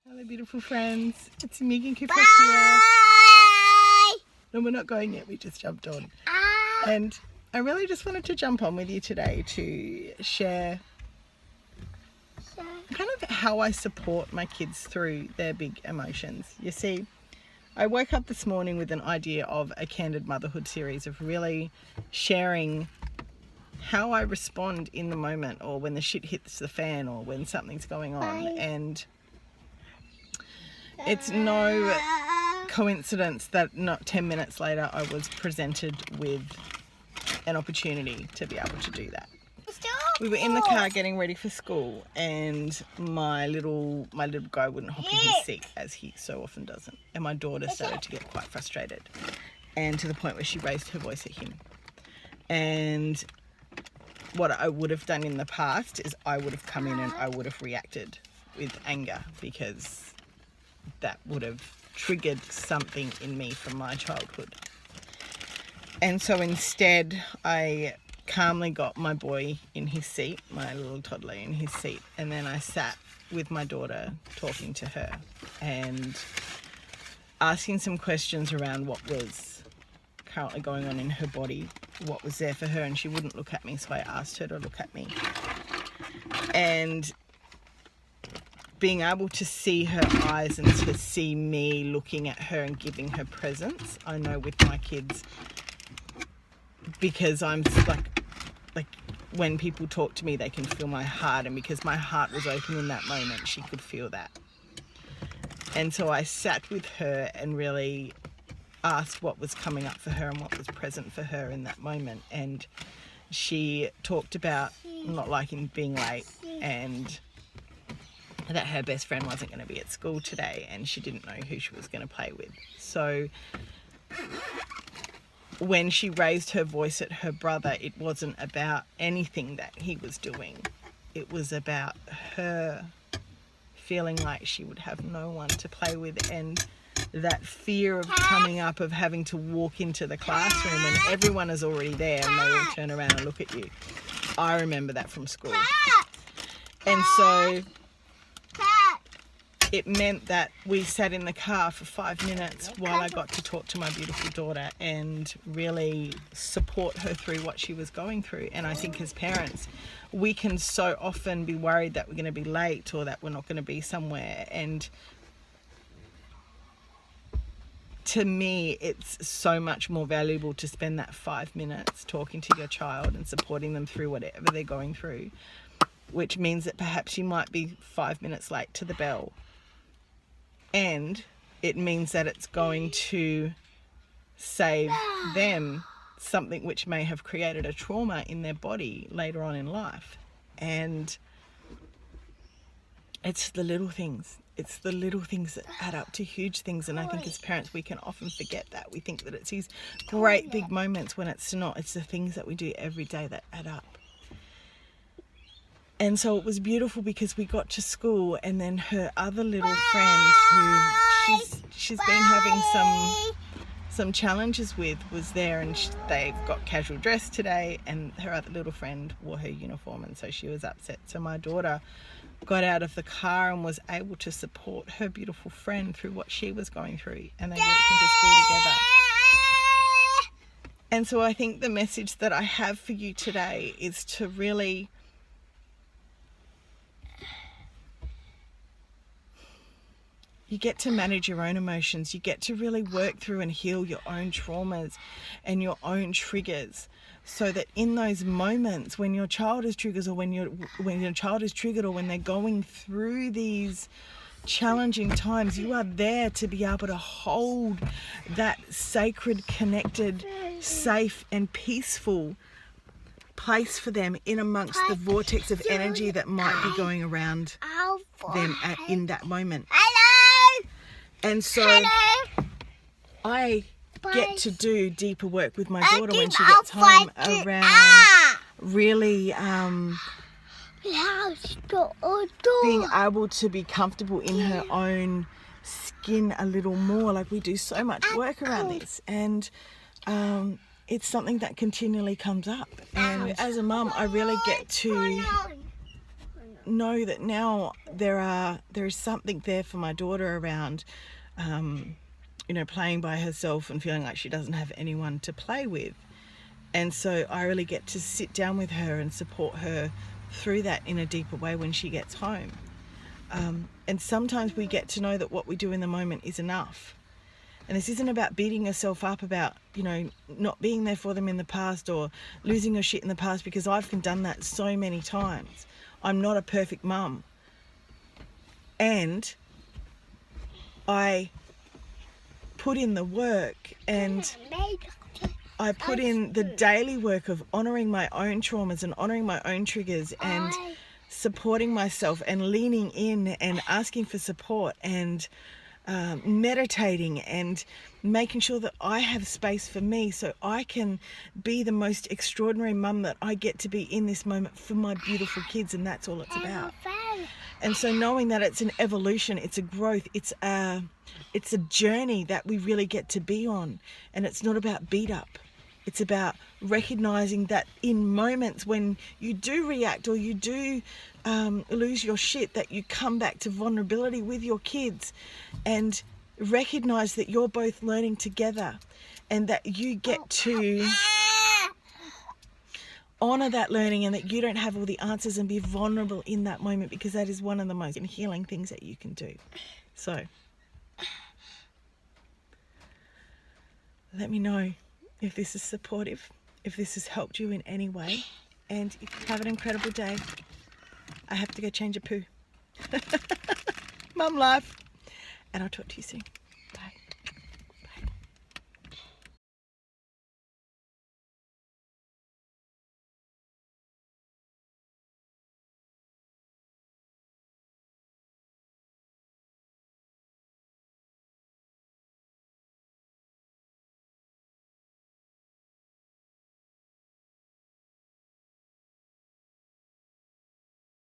Hello beautiful friends, it's Megan Cooper here. No, we're not going yet, we just jumped on. And I really just wanted to jump on with you today to share kind of how I support my kids through their big emotions. You see, I woke up this morning with an idea of a Candid Motherhood series of really sharing how I respond in the moment, or when the shit hits the fan, or when something's going on. And it's no coincidence that not 10 minutes later I was presented with an opportunity to be able to do that. We were in the car getting ready for school, and my little guy wouldn't hop in his seat, as he so often doesn't. And my daughter started to get quite frustrated, and to the point where she raised her voice at him. And what I would have done in the past is I would have come in and I would have reacted with anger, because that would have triggered something in me from my childhood. And so instead, I calmly got my boy in his seat, my little toddler in his seat, and then I sat with my daughter talking to her and asking some questions around what was currently going on in her body, what was there for her, and she wouldn't look at me, so I asked her to look at me. And being able to see her eyes and to see me looking at her and giving her presence, I know with my kids, because I'm like when people talk to me, they can feel my heart, and because my heart was open in that moment, she could feel that. And so I sat with her and really asked what was coming up for her and what was present for her in that moment. And she talked about not liking being late, and that her best friend wasn't going to be at school today, and she didn't know who she was going to play with. So when she raised her voice at her brother, it wasn't about anything that he was doing. It was about her feeling like she would have no one to play with, and that fear of coming up, of having to walk into the classroom when everyone is already there and they all turn around and look at you. I remember that from school. And so it meant that we sat in the car for 5 minutes while I got to talk to my beautiful daughter and really support her through what she was going through. And I think as parents, we can so often be worried that we're going to be late or that we're not going to be somewhere. And to me, it's so much more valuable to spend that 5 minutes talking to your child and supporting them through whatever they're going through, which means that perhaps you might be 5 minutes late to the bell. And it means that it's going to save them something which may have created a trauma in their body later on in life. And it's the little things. It's the little things that add up to huge things. And I think as parents, we can often forget that. We think that it's these great big moments, when it's not. It's the things that we do every day that add up. And so it was beautiful because we got to school, and then her other little friend, who she's been having some challenges with, was there, and they got casual dress today, and her other little friend wore her uniform, and so she was upset. So my daughter got out of the car and was able to support her beautiful friend through what she was going through, and they walked into school together. And so I think the message that I have for you today is to really you get to manage your own emotions. You get to really work through and heal your own traumas and your own triggers, so that in those moments when your child is triggered, or when your child is triggered, or when they're going through these challenging times, you are there to be able to hold that sacred, connected, safe and peaceful place for them in amongst the vortex of energy that might be going around them in that moment. And so I get to do deeper work with my daughter when she gets home around really being able to be comfortable in her own skin a little more. Like, we do so much work around this, and it's something that continually comes up. And as a mum, I really get to know that now there is something there for my daughter around, you know, playing by herself and feeling like she doesn't have anyone to play with. And so I really get to sit down with her and support her through that in a deeper way when she gets home. And sometimes we get to know that what we do in the moment is enough. And this isn't about beating yourself up about, you know, not being there for them in the past or losing your shit in the past, because I've done that so many times. I'm not a perfect mum. And I put in the work, and I put in the daily work of honouring my own traumas and honouring my own triggers and supporting myself and leaning in and asking for support and meditating and making sure that I have space for me so I can be the most extraordinary mum that I get to be in this moment for my beautiful kids. And that's all it's about. And so knowing that it's an evolution, it's a growth, it's a journey that we really get to be on. And it's not about beat up. It's about recognizing that in moments when you do react or you do lose your shit, that you come back to vulnerability with your kids and recognize that you're both learning together, and that you get to honor that learning, and that you don't have all the answers, and be vulnerable in that moment, because that is one of the most healing things that you can do. So let me know if this is supportive, if this has helped you in any way, and if you have an incredible day. I have to go change a poo. Mum life. And I'll talk to you soon.